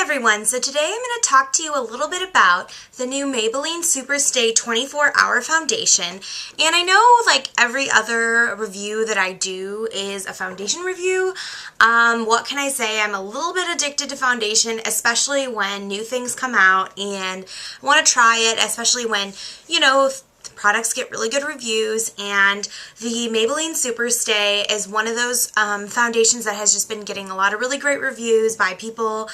everyone, so today I'm going to talk to you a little bit about the new Maybelline Superstay 24-Hour Foundation. And I know like every other review that I do is a foundation review. What can I say? I'm a little bit addicted to foundation, especially when new things come out and I want to try it, especially when, products get really good reviews, and the Maybelline Superstay is one of those foundations that has just been getting a lot of really great reviews by people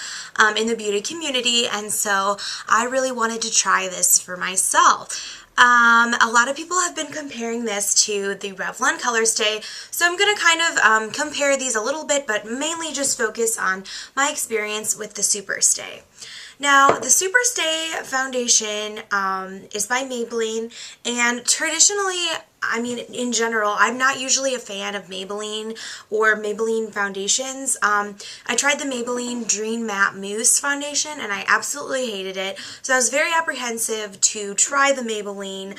in the beauty community, and so I really wanted to try this for myself. A lot of people have been comparing this to the Revlon Colorstay, so I'm going to kind of compare these a little bit, but mainly just focus on my experience with the Superstay. Now, the Superstay foundation is by Maybelline, and traditionally, in general, I'm not usually a fan of Maybelline or Maybelline foundations. I tried the Maybelline Dream Matte Mousse foundation, and I absolutely hated it, so I was very apprehensive to try the Maybelline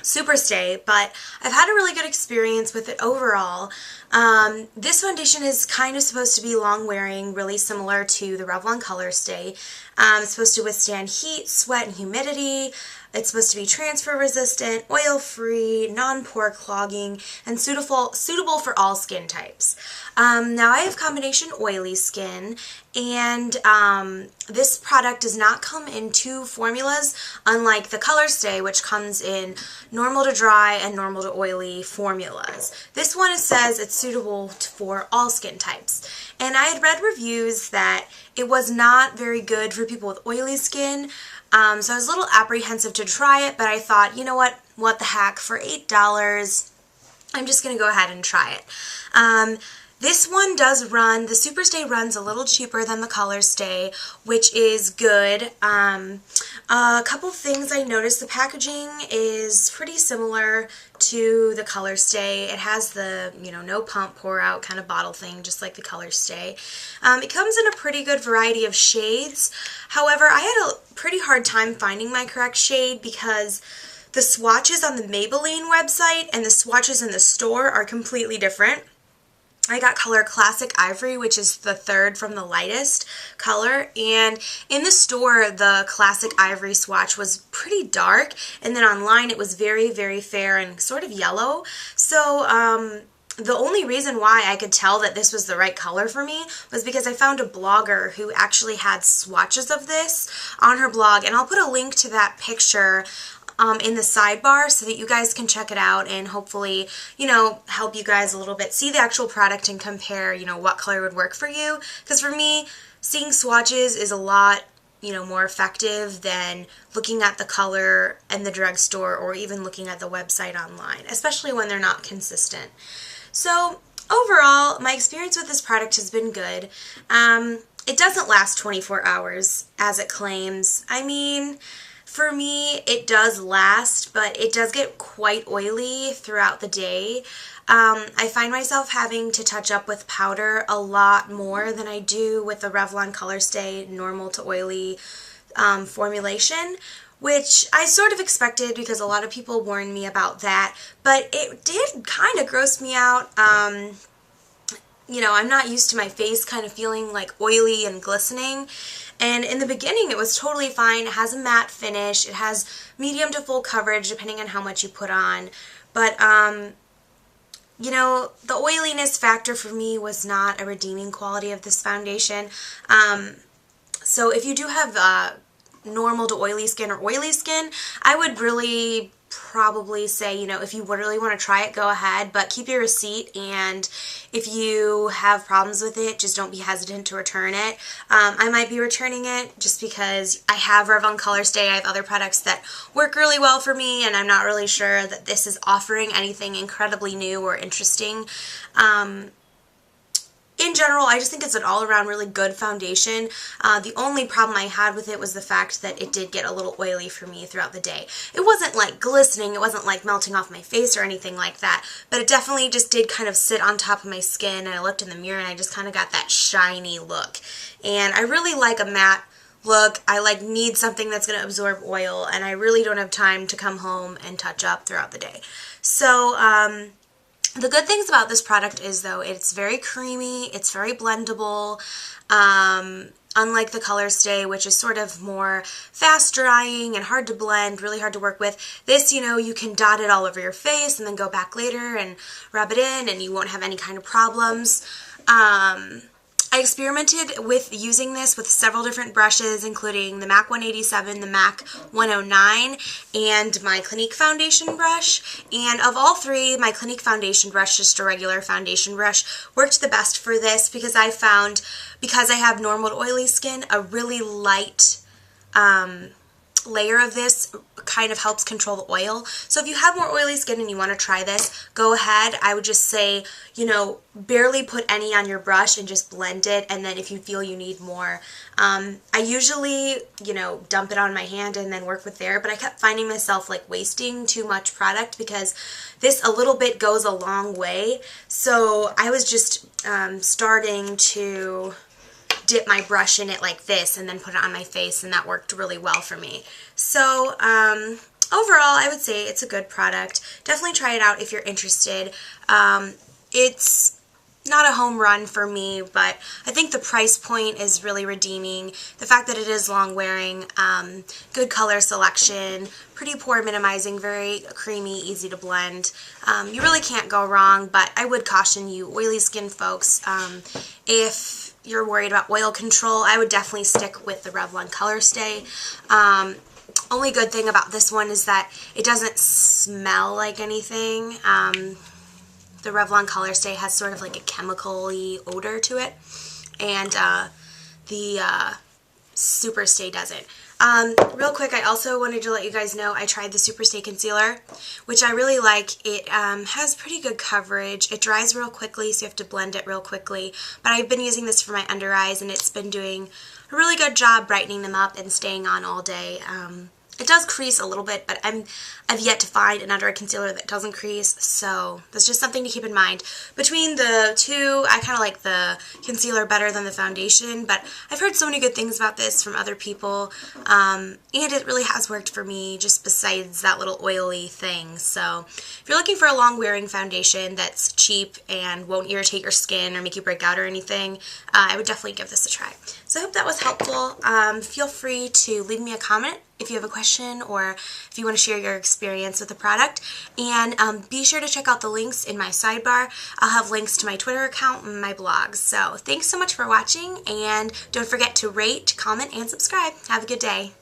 Superstay, but I've had a really good experience with it overall. This foundation is kind of supposed to be long wearing, really similar to the Revlon Colorstay. It's supposed to withstand heat, sweat, and humidity. It's supposed to be transfer resistant, oil-free, non-pore clogging, and suitable for all skin types. Now I have combination oily skin, and this product does not come in two formulas, unlike the Colorstay, which comes in normal to dry and normal to oily formulas. This one says it's suitable for all skin types. And I had read reviews that it was not very good for people with oily skin, so I was a little apprehensive to try it, but I thought, you know what the heck, for $8, I'm just going to go ahead and try it. This one does run, the Superstay runs a little cheaper than the Colorstay, which is good. A couple things I noticed, the packaging is pretty similar to the Colorstay. It has the, no pump, pour out kind of bottle thing, just like the Colorstay. It comes in a pretty good variety of shades. However, I had a pretty hard time finding my correct shade because the swatches on the Maybelline website and the swatches in the store are completely different. I got color Classic Ivory, which is the third from the lightest color, and in the store the Classic Ivory swatch was pretty dark, and then online it was very, very fair and sort of yellow. So the only reason why I could tell that this was the right color for me was because I found a blogger who actually had swatches of this on her blog, and I'll put a link to that picture in the sidebar so that you guys can check it out and hopefully, help you guys a little bit see the actual product and compare, what color would work for you. Because for me, seeing swatches is a lot, more effective than looking at the color in the drugstore or even looking at the website online, especially when they're not consistent. So overall, my experience with this product has been good. It doesn't last 24 hours as it claims. For me, it does last, but it does get quite oily throughout the day. I find myself having to touch up with powder a lot more than I do with the Revlon Colorstay normal to oily formulation, which I sort of expected because a lot of people warned me about that, but it did kind of gross me out. I'm not used to my face kind of feeling like oily and glistening. And in the beginning, it was totally fine. It has a matte finish. It has medium to full coverage, depending on how much you put on. But, the oiliness factor for me was not a redeeming quality of this foundation. So if you do have normal to oily skin or oily skin, I would really probably say, if you really want to try it, go ahead, but keep your receipt, and if you have problems with it, just don't be hesitant to return it. I might be returning it just because I have Revlon Colorstay. I have other products that work really well for me, and I'm not really sure that this is offering anything incredibly new or interesting. In general, I just think it's an all-around really good foundation. The only problem I had with it was the fact that it did get a little oily for me throughout the day. It wasn't like glistening, it wasn't like melting off my face or anything like that, but it definitely just did kind of sit on top of my skin, and I looked in the mirror and I just kind of got that shiny look. And I really like a matte look. I need something that's going to absorb oil, and I really don't have time to come home and touch up throughout the day. So, The good things about this product is, though, it's very creamy, it's very blendable, unlike the Colorstay, which is sort of more fast drying and hard to blend, really hard to work with. This, you know, you can dot it all over your face and then go back later and rub it in and you won't have any kind of problems. I experimented with using this with several different brushes, including the MAC 187, the MAC 109, and my Clinique foundation brush. And of all three, my Clinique foundation brush, just a regular foundation brush, worked the best for this because I found, because I have normal to oily skin, a really light layer of this kind of helps control the oil. So if you have more oily skin and you want to try this, go ahead. I would just say, you know, barely put any on your brush and just blend it, and then if you feel you need more. I usually, you know, dump it on my hand and then work with there, but I kept finding myself like wasting too much product because this a little bit goes a long way. So I was just starting to dip my brush in it like this and then put it on my face, and that worked really well for me. So overall, I would say it's a good product. Definitely try it out if you're interested. It's not a home run for me, but I think the price point is really redeeming. The fact that it is long wearing, good color selection, pretty pore minimizing, very creamy, easy to blend. You really can't go wrong, but I would caution you oily skin folks, if you're worried about oil control, I would definitely stick with the Revlon Colorstay. Only good thing about this one is that it doesn't smell like anything. The Revlon Colorstay has sort of like a chemical-y odor to it, and the Superstay doesn't. Real quick, I also wanted to let you guys know I tried the Superstay Concealer, which I really like. It has pretty good coverage. It dries real quickly, so you have to blend it real quickly. But I've been using this for my under eyes, and it's been doing a really good job brightening them up and staying on all day. It does crease a little bit, but I've yet to find an under eye concealer that doesn't crease, so that's just something to keep in mind. Between the two, I kind of like the concealer better than the foundation, but I've heard so many good things about this from other people, and it really has worked for me, just besides that little oily thing. So if you're looking for a long-wearing foundation that's cheap and won't irritate your skin or make you break out or anything, I would definitely give this a try. So I hope that was helpful. Feel free to leave me a comment if you have a question or if you want to share your experience with the product. And be sure to check out the links in my sidebar. I'll have links to my Twitter account and my blogs. So thanks so much for watching, and don't forget to rate, comment, and subscribe. Have a good day.